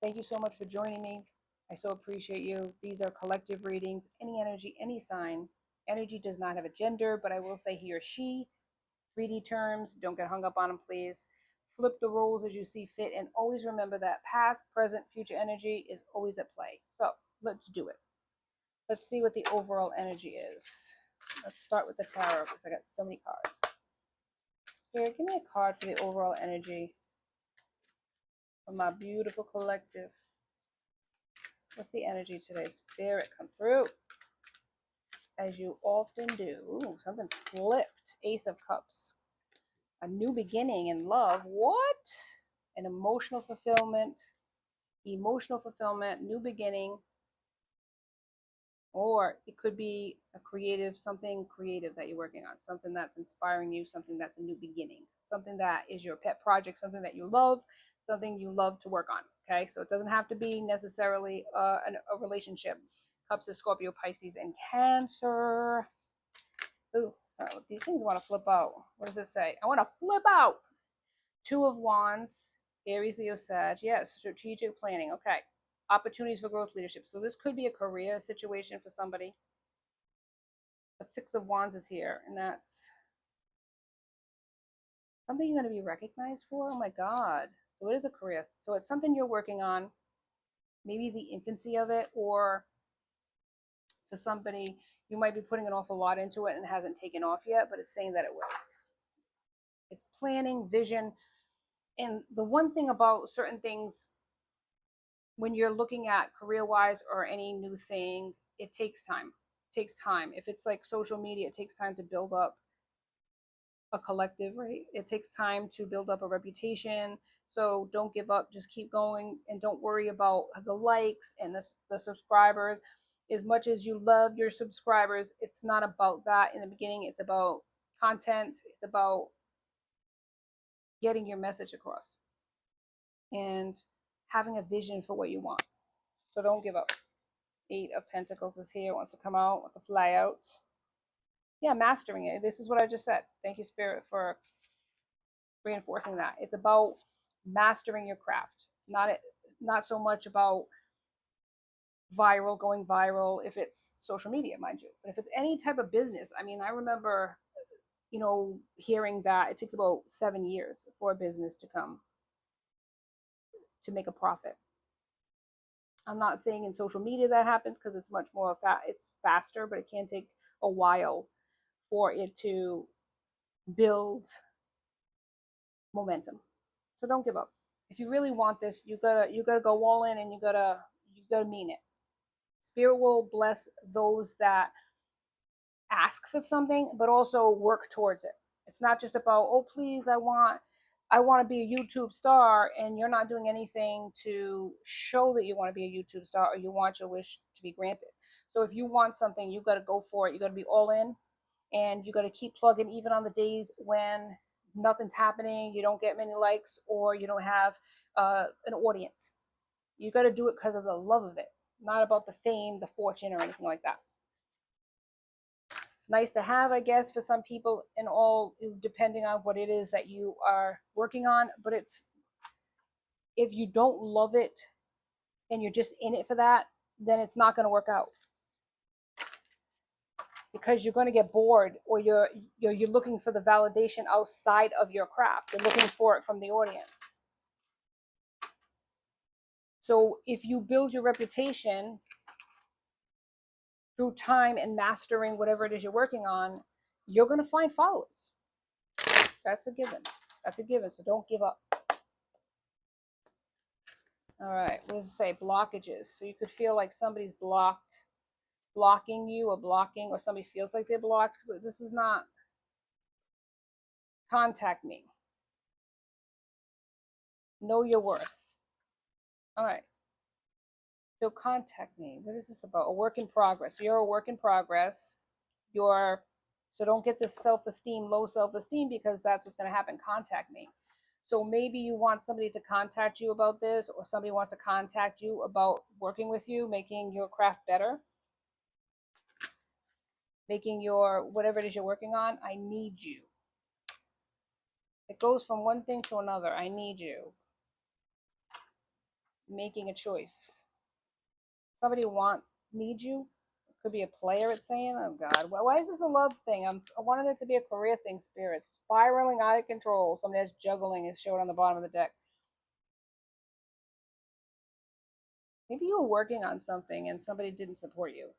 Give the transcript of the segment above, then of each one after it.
Thank you so much for joining me. I so appreciate you. These are collective readings. Any energy, any sign. Energy does not have a gender, but I will say he or she. 3D terms, don't get hung up on them, please. Flip the roles as you see fit, and always remember that past, present, future energy is always at play. So let's do it. Let's see what the overall energy is. Let's start with the tarot because I got so many cards. Spirit, give me a card for the overall energy of my beautiful collective. What's the energy today? Spirit, come through. As you often do. Ooh, something flipped. Ace of Cups. A new beginning in love. What? An emotional fulfillment. Emotional fulfillment. New beginning. Or it could be a creative, something creative that you're working on. Something that's inspiring you. Something that's a new beginning. Something that is your pet project. Something that you love. Something you love to work on. Okay, so it doesn't have to be necessarily a relationship. Cups of Scorpio, Pisces, and Cancer. Ooh, so these things want to flip out. What does it say? I want to flip out. Two of Wands, Aries, Leo, Sag. Yes, strategic planning. Okay. Opportunities for growth, leadership. So this could be a career situation for somebody. But Six of Wands is here, and that's something you're going to be recognized for. Oh my God. So it is a career. So it's something you're working on, maybe the infancy of it, or for somebody, you might be putting an awful lot into it and it hasn't taken off yet, but it's saying that it will. It's planning, vision. And the one thing about certain things, when you're looking at career wise or any new thing, it takes time. It takes time. If it's like social media, it takes time to build up a collective, right? It takes time to build up a reputation. So don't give up. Just keep going and don't worry about the likes and the subscribers. As much as you love your subscribers, it's not about that in the beginning. It's about content. It's about getting your message across and having a vision for what you want. So don't give up. Eight of Pentacles is here, wants to come out, wants to fly out. Yeah, mastering it. This is what I just said. Thank you, Spirit, for reinforcing that. It's about mastering your craft. Not so much about going viral if it's social media, mind you. But if it's any type of business, I mean, I remember, hearing that it takes about 7 years for a business to come to make a profit. I'm not saying in social media that happens because it's much more it's faster, but it can take a while for it to build momentum. So don't give up. If you really want this, you gotta go all in, and you gotta mean it. Spirit will bless those that ask for something, but also work towards it. It's not just about, oh please, I want to be a YouTube star, and you're not doing anything to show that you want to be a YouTube star or you want your wish to be granted. So if you want something, you got to go for it. You got to be all in, and you got to keep plugging even on the days when nothing's happening, you don't get many likes, or you don't have an audience. You got to do it because of the love of it, not about the fame, the fortune, or anything like that. Nice to have, I guess, for some people, and all depending on what it is that you are working on. But if you don't love it and you're just in it for that, then it's not going to work out, because you're going to get bored, or you're looking for the validation outside of your craft. You're looking for it from the audience. So if you build your reputation through time and mastering whatever it is you're working on, you're going to find followers. That's a given. That's a given. So don't give up. All right. What does it say? Blockages. So you could feel like somebody's blocking you, or somebody feels like they're blocked. This is not. Contact me. Know your worth. All right. So contact me. What is this about? A work in progress. You're a work in progress. So don't get this low self-esteem, because that's what's going to happen. Contact me. So maybe you want somebody to contact you about this, or somebody wants to contact you about working with you, making your craft better, making your whatever it is you're working on. I need you. It goes from one thing to another. I need you. making a choice. Somebody needs you. It could be a player. It's saying, "Oh God, why is this a love thing? I wanted it to be a career thing." Spirit spiraling out of control. Somebody that's juggling is showed on the bottom of the deck. Maybe you were working on something and somebody didn't support you.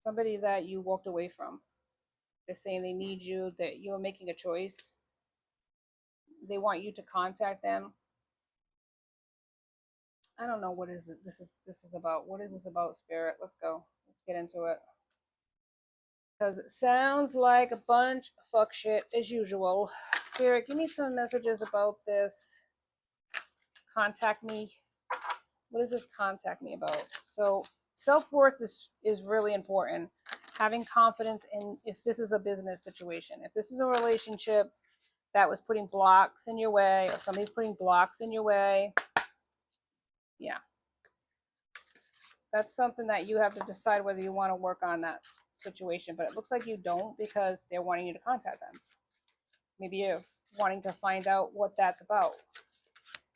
Somebody that you walked away from. They're saying they need you. That you are making a choice. They want you to contact them. I don't know what is it. This is about. What is this about, Spirit? Let's go. Let's get into it. Because it sounds like a bunch of fuck shit as usual. Spirit, give me some messages about this. Contact me. What does this contact me about? So self-worth is really important. Having confidence in, if this is a business situation, if this is a relationship that was putting blocks in your way, or somebody's putting blocks in your way, yeah, that's something that you have to decide whether you want to work on that situation. But it looks like you don't, because they're wanting you to contact them. Maybe you're wanting to find out what that's about.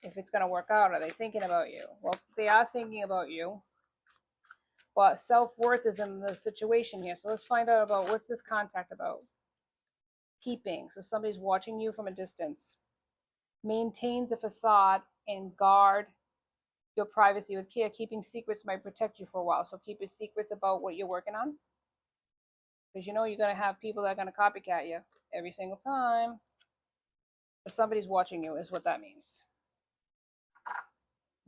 If it's going to work out, are they thinking about you? Well, they are thinking about you, but self-worth is in the situation here. So let's find out about what's this contact about. Peeping. So somebody's watching you from a distance. Maintains a facade and guard your privacy with care. Keeping secrets might protect you for a while. So keep your secrets about what you're working on, because you know you're going to have people that are going to copycat you every single time. But somebody's watching you is what that means.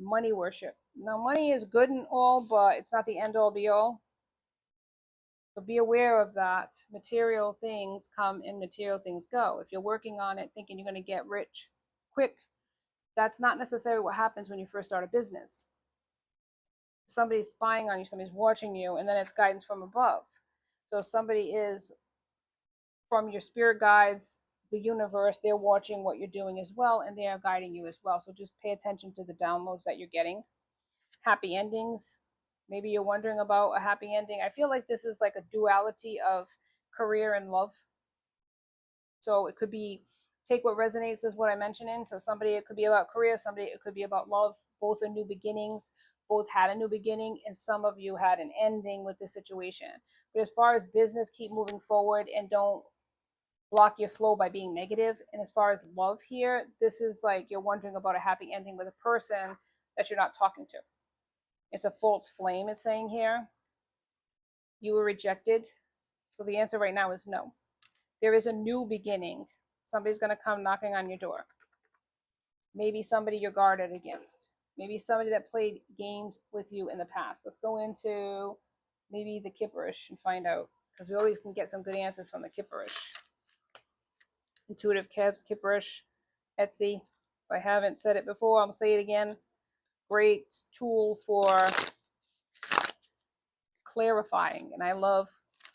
Money worship. Now, money is good and all, but it's not the end all be all. So be aware of that. Material things come and material things go. If you're working on it thinking you're going to get rich quick, that's not necessarily what happens when you first start a business. Somebody's spying on you, somebody's watching you, and then it's guidance from above. So somebody is from your spirit guides, the universe, they're watching what you're doing as well, and they are guiding you as well. So just pay attention to the downloads that you're getting. Happy endings. Maybe you're wondering about a happy ending. I feel like this is like a duality of career and love. So it could be, take what resonates is what I'm mentioning. So somebody, it could be about career, somebody it could be about love. Both are new beginnings. Both had a new beginning, and some of you had an ending with this situation. But as far as business, keep moving forward and don't block your flow by being negative. And as far as love here, this is like you're wondering about a happy ending with a person that you're not talking to. It's a false flame, it's saying here. You were rejected. So the answer right now is no. There is a new beginning. Somebody's going to come knocking on your door. Maybe somebody you're guarded against. Maybe somebody that played games with you in the past. Let's go into maybe the Kipperish and find out, because we always can get some good answers from the Kipperish. Intuitive Kebs, Kipperish, Etsy. If I haven't said it before, I'll say it again. Great tool for clarifying, and I love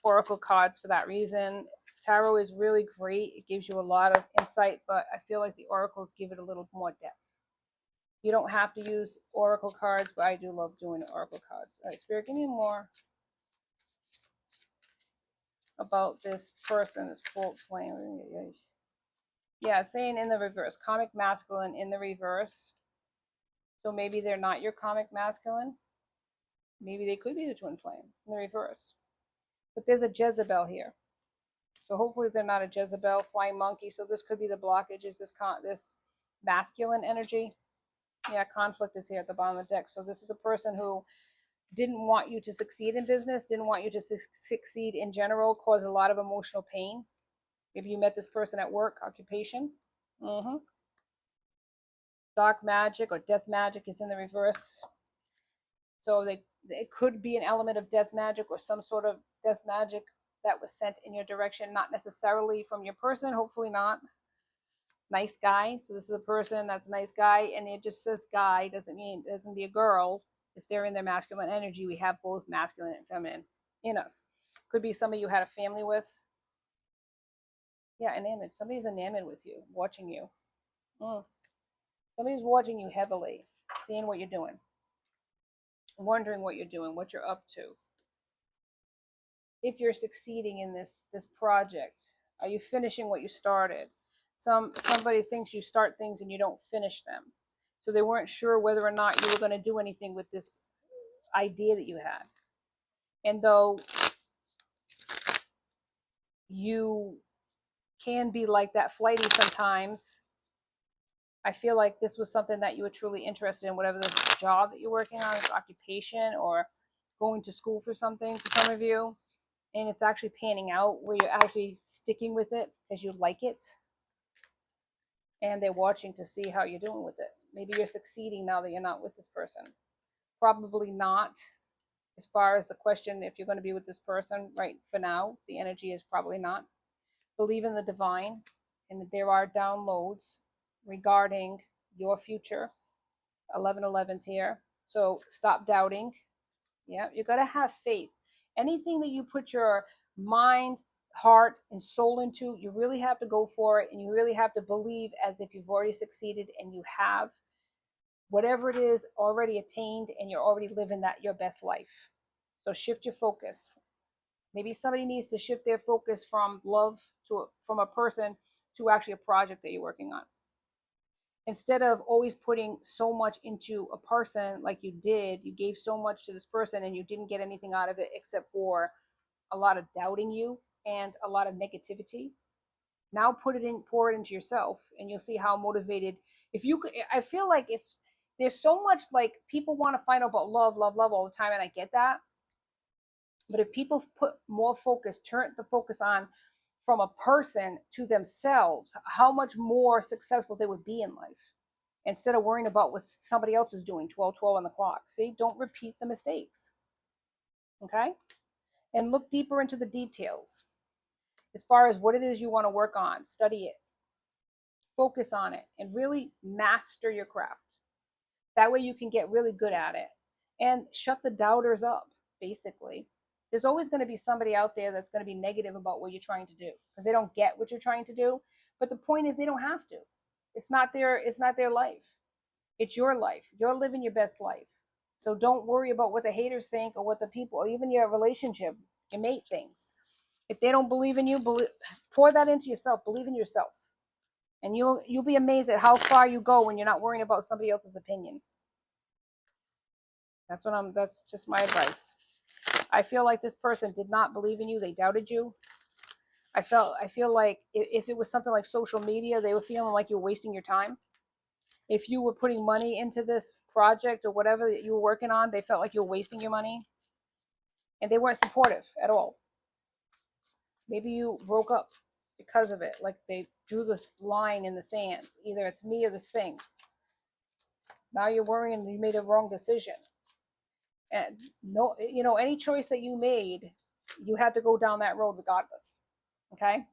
oracle cards for that reason. Tarot is really great. It gives you a lot of insight, but I feel like the oracles give it a little more depth. You don't have to use oracle cards, but I do love doing the oracle cards. All right, Spirit, give me more about this person, this full flame. Yeah, it's saying in the reverse, karmic masculine in the reverse. So maybe they're not your karmic masculine. Maybe they could be the twin flame in the reverse. But there's a Jezebel here. So hopefully they're not a Jezebel, flying monkey. So this could be the blockage, is this masculine energy. Yeah, conflict is here at the bottom of the deck. So this is a person who didn't want you to succeed in business, didn't want you to succeed in general, caused a lot of emotional pain. Maybe you met this person at work, occupation. Dark magic or death magic is in the reverse. So it could be an element of death magic or some sort of death magic that was sent in your direction, not necessarily from your person, hopefully not. Nice guy. So this is a person that's a nice guy, and it just says guy, doesn't mean it doesn't be a girl. If they're in their masculine energy, we have both masculine and feminine in us. Could be somebody you had a family with. Yeah, enamored. Somebody's enamored with you, watching you. Somebody's watching you heavily, seeing what you're doing, wondering what you're doing, what you're up to. If you're succeeding in this project, are you finishing what you started? Somebody thinks you start things and you don't finish them. So they weren't sure whether or not you were going to do anything with this idea that you had. And though you can be like that flighty sometimes, I feel like this was something that you were truly interested in, whatever the job that you're working on, this occupation, or going to school for something for some of you. And it's actually panning out where you're actually sticking with it because you like it. And they're watching to see how you're doing with it. Maybe you're succeeding now that you're not with this person. Probably not. As far as the question, if you're going to be with this person, right, for now, the energy is probably not. Believe in the divine, and that there are downloads regarding your future. 1111's here. So stop doubting. Yeah, you got to have faith. Anything that you put your mind, heart, and soul into, you really have to go for it, and you really have to believe as if you've already succeeded and you have whatever it is already attained, and you're already living that your best life. So shift your focus. Maybe somebody needs to shift their focus from love from a person to actually a project that you're working on. Instead of always putting so much into a person like you did, you gave so much to this person and you didn't get anything out of it except for a lot of doubting you and a lot of negativity. Now pour it into yourself, and you'll see how motivated. If you, I feel like if there's so much, like, people want to find out about love, love, love all the time, and I get that. But if people put more focus, turn the focus on from a person to themselves, how much more successful they would be in life instead of worrying about what somebody else is doing 12 on the clock. See, don't repeat the mistakes. Okay? And look deeper into the details as far as what it is you want to work on. Study it, focus on it, and really master your craft. That way you can get really good at it and shut the doubters up, basically. There's always going to be somebody out there that's going to be negative about what you're trying to do because they don't get what you're trying to do. But the point is, they don't have to. It's not their life. It's your life. You're living your best life. So don't worry about what the haters think or what the people or even your relationship, your mate thinks. If they don't believe in you, pour that into yourself. Believe in yourself. And you'll be amazed at how far you go when you're not worrying about somebody else's opinion. That's just my advice. I feel like this person did not believe in you. They doubted you. I feel like if it was something like social media, they were feeling like you were wasting your time. If you were putting money into this project or whatever that you were working on, they felt like you were wasting your money. And they weren't supportive at all. Maybe you broke up because of it. Like they drew this line in the sand. Either it's me or this thing. Now you're worrying you made a wrong decision. And no, any choice that you made, you had to go down that road regardless. Okay?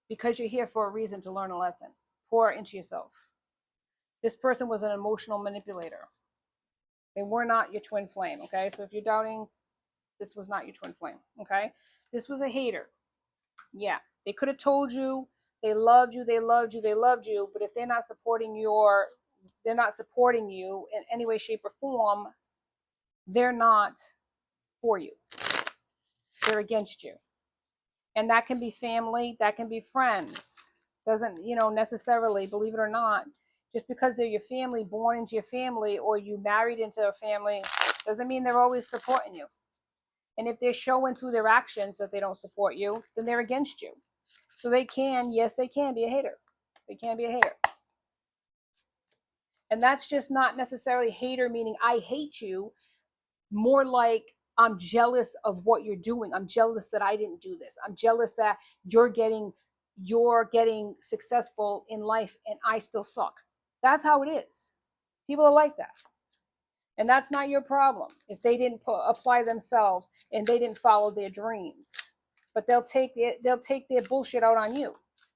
Because you're here for a reason, to learn a lesson. Pour into yourself. This person was an emotional manipulator. They were not your twin flame. Okay? So if you're doubting, this was not your twin flame. Okay? This was a hater. Yeah. They could have told you they loved you, they loved you, they loved you, but if they're not supporting you in any way, shape, or form, they're not for you. They're against you. And that can be family, that can be friends. Doesn't, necessarily, believe it or not, just because they're your family, born into your family, or you married into a family, doesn't mean they're always supporting you. And if they're showing through their actions that they don't support you, then they're against you. So they can be a hater. They can be a hater. And that's just not necessarily hater, meaning I hate you. More like I'm jealous of what you're doing. I'm jealous that I didn't do this. I'm jealous that you're getting successful in life and I still suck. That's how it is. People are like that. And that's not your problem if they didn't apply themselves and they didn't follow their dreams. But they'll take their bullshit out on you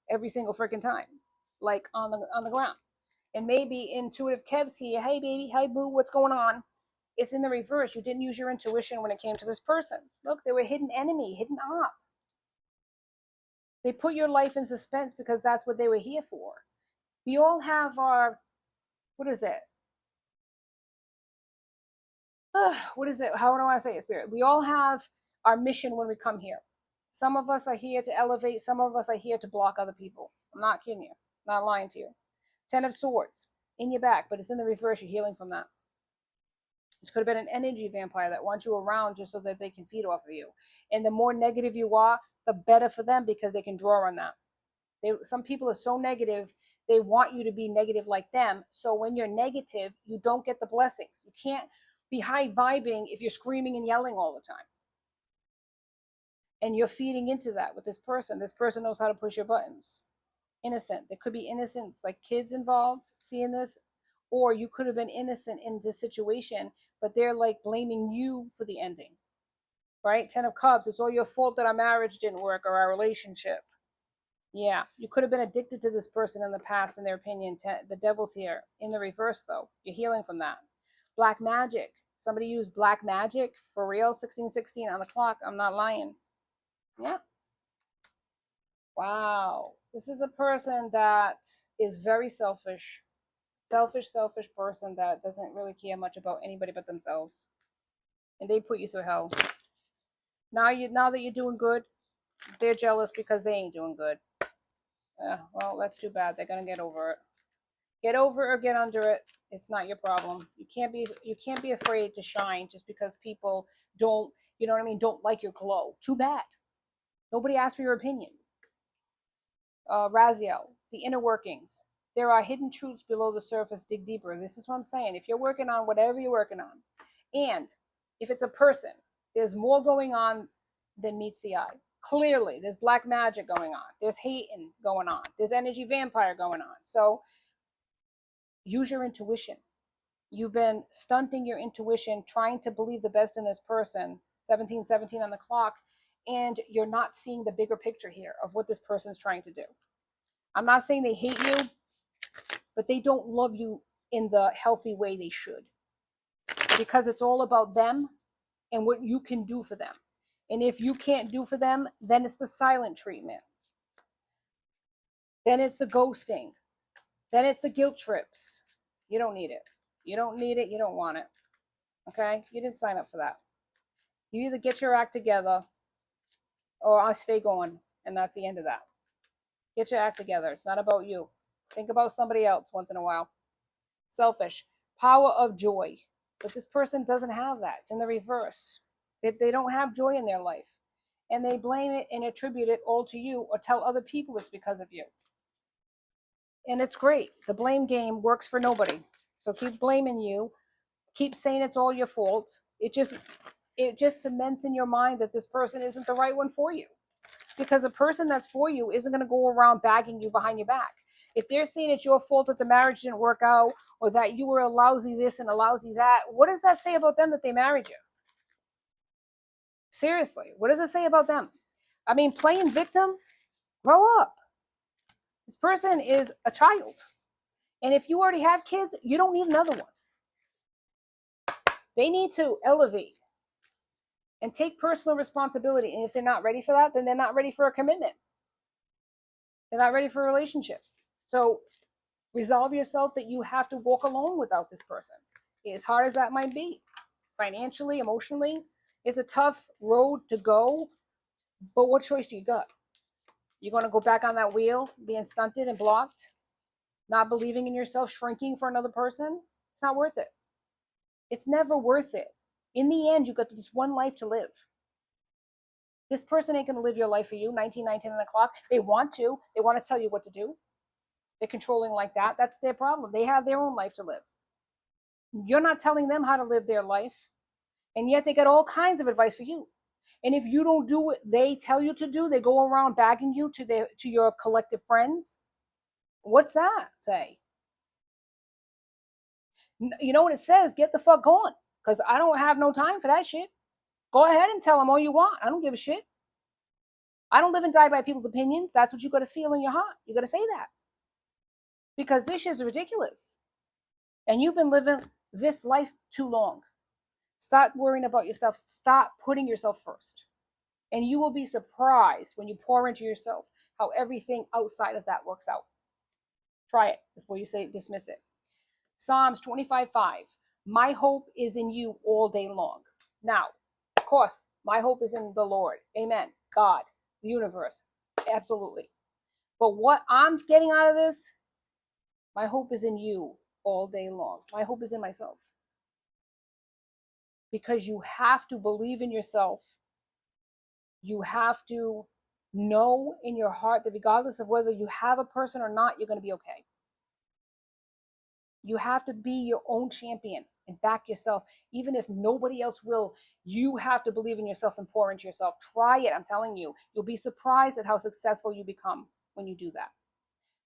every single freaking time, like on the ground. And maybe intuitive Kev's here. Hey baby, hi boo, what's going on? It's in the reverse. You didn't use your intuition when it came to this person. Look, they were hidden enemy, hidden op. They put your life in suspense because that's what they were here for. We all have our, what is it? What is it? How do I say it, Spirit? We all have our mission when we come here. Some of us are here to elevate. Some of us are here to block other people. I'm not kidding you. I'm not lying to you. 10 of Swords. in your back, but it's in the reverse. You're healing from that. This could have been an energy vampire that wants you around just so that they can feed off of you. And the more negative you are, the better for them because they can draw on that. Some people are so negative, they want you to be negative like them. So when you're negative, you don't get the blessings. You can't be high vibing if you're screaming and yelling all the time. And you're feeding into that with this person. This person knows how to push your buttons. Innocent. There could be innocents, like kids involved, seeing this. Or you could have been innocent in this situation, but they're like blaming you for the ending. Right? 10 of Cups. It's all your fault that our marriage didn't work or our relationship. Yeah, you could have been addicted to this person in the past, in their opinion. The devil's here. In the reverse, though, you're healing from that. Black magic. Somebody used black magic for real. 1616 on the clock. I'm not lying. Yeah. Wow. This is a person that is very selfish. Selfish person that doesn't really care much about anybody but themselves. And they put you through hell. Now that you're doing good, they're jealous because they ain't doing good. Well, that's too bad. They're gonna get over it. Get over it or get under it. It's not your problem. You can't be afraid to shine just because people don't, you know what I mean, don't like your glow. Too bad. Nobody asked for your opinion. Raziel, the inner workings. There are hidden truths below the surface. Dig deeper. This is what I'm saying. If you're working on whatever you're working on, and if it's a person, there's more going on than meets the eye. Clearly, there's black magic going on. There's hating going on. There's energy vampire going on. So use your intuition. You've been stunting your intuition, trying to believe the best in this person. 1717 on the clock, and you're not seeing the bigger picture here of what this person's trying to do. I'm not saying they hate you, but they don't love you in the healthy way they should, because it's all about them and what you can do for them. And if you can't do for them, then it's the silent treatment. Then it's the ghosting. Then it's the guilt trips. You don't need it. You don't need it. You don't want it. Okay? You didn't sign up for that. You either get your act together or I'll stay going. And that's the end of that. Get your act together. It's not about you. Think about somebody else once in a while. Selfish. Power of joy. But this person doesn't have that. It's in the reverse. They don't have joy in their life. And they blame it and attribute it all to you or tell other people it's because of you. And it's great. The blame game works for nobody. So keep blaming you. Keep saying it's all your fault. It just cements in your mind that this person isn't the right one for you. Because a person that's for you isn't going to go around bagging you behind your back. If they're saying it's your fault that the marriage didn't work out, or that you were a lousy this and a lousy that, what does that say about them that they married you? Seriously, what does it say about them? I mean, playing victim, grow up. This person is a child. And if you already have kids, you don't need another one. They need to elevate and take personal responsibility. And if they're not ready for that, then they're not ready for a commitment. They're not ready for a relationship. So resolve yourself that you have to walk alone without this person. As hard as that might be, financially, emotionally, it's a tough road to go. But what choice do you got? You're going to go back on that wheel, being stunted and blocked, not believing in yourself, shrinking for another person? It's not worth it. It's never worth it. In the end, you got this one life to live. This person ain't going to live your life for you. 1919 on the clock. They want to. They want to tell you what to do. They're controlling like that. That's their problem. They have their own life to live. You're not telling them how to live their life. And yet they got all kinds of advice for you. And if you don't do what they tell you to do, they go around bagging you to your collective friends. What's that say? You know what it says? Get the fuck going. Because I don't have no time for that shit. Go ahead and tell them all you want. I don't give a shit. I don't live and die by people's opinions. That's what you got to feel in your heart. You got to say that. Because this shit's ridiculous. And you've been living this life too long. Stop worrying about yourself. Stop putting yourself first. And you will be surprised when you pour into yourself how everything outside of that works out. Try it before you say dismiss it. Psalms 25:5. My hope is in you all day long. Now, of course, my hope is in the Lord. Amen. God, the universe. Absolutely. But what I'm getting out of this, my hope is in you. all day long. My hope is in myself. Because you have to believe in yourself. You have to know in your heart that regardless of whether you have a person or not, you're going to be okay. You have to be your own champion and back yourself. Even if nobody else will, you have to believe in yourself and pour into yourself. Try it. I'm telling you, you'll be surprised at how successful you become when you do that.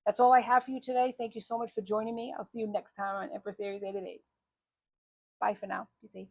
That's all I have for you today. Thank you so much for joining me. I'll see you next time on Empress Aries 888. Bye for now. Be safe.